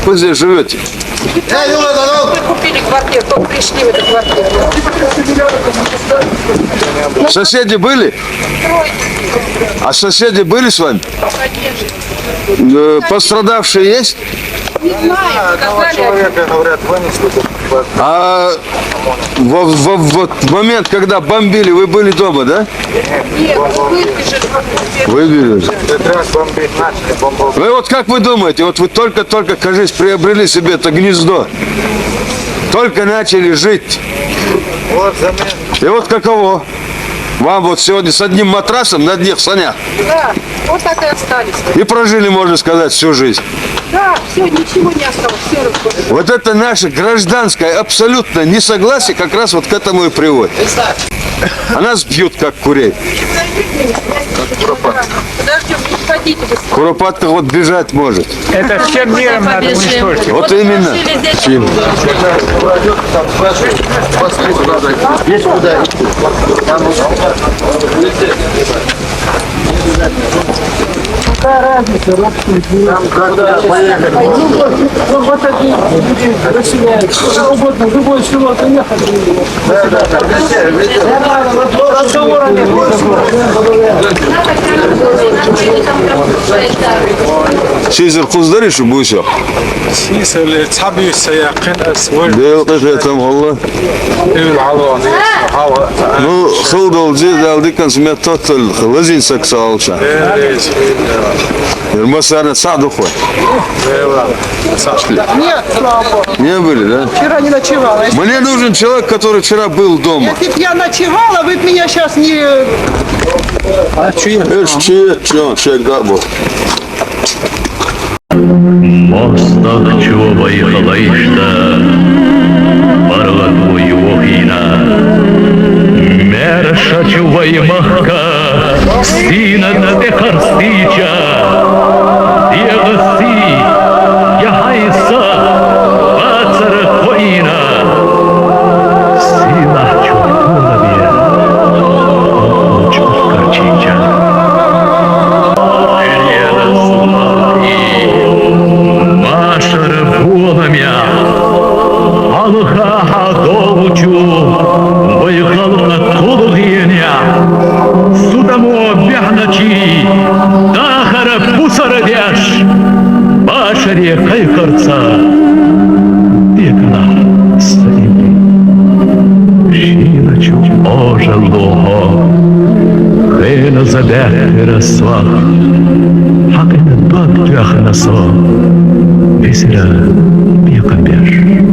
Как вы здесь живете? Мы купили квартиру, только пришли в эту квартиру. Соседи были? А соседи были с вами? Пострадавшие есть? Не знаю, сказали. Человека, говорят, вынесли. А в момент, когда бомбили, вы были дома, да? Нет, выбежали. Выбили. Как раз бомбить начали, бомбу. Вы вот как вы думаете, вот вы только, кажется, приобрели себе это гнездо, только начали жить, Вот замен. и вот каково? Вам вот сегодня с одним матрасом на дне в санях Да, вот так и остались. и прожили, можно сказать, всю жизнь. Да, все, ничего не осталось, все разбросано. Вот это наше гражданское абсолютное несогласие как раз вот к этому и приводит. А нас бьют как курей. Подождем, не уходите быстрее. Куропатка вот бежать может. Это всем миром надо уничтожить. Вот именно. Чем? Sizler kuzları şu bu işe. سيسل تصحبي السياقين أسود Değil tam valla. العضوان هوا Ну, хылдал жедал дикан смет тотал лазин саксалша. Масана саду хой. Нет, слава богу. Не были, да? Вчера не ночевала. Мне нужен человек, который вчера был дома. Если б я ночевала, вы б меня сейчас не... Человек, да, был. Мостах чубай халайшта, баргату юхина. Мерша чубай махка, стина на дехарстича. Ягasi, яхайса, бацар хоина. Сила чубулаве, чубкарчича. Алха долучу, виїхала колодіння, судамо бягначі, дахара пусарадяш, башарі кайкарца, декана саїмі, шіначу ожалого, хена забехера свах, хакина бабтяхна со, весера б'якабяш.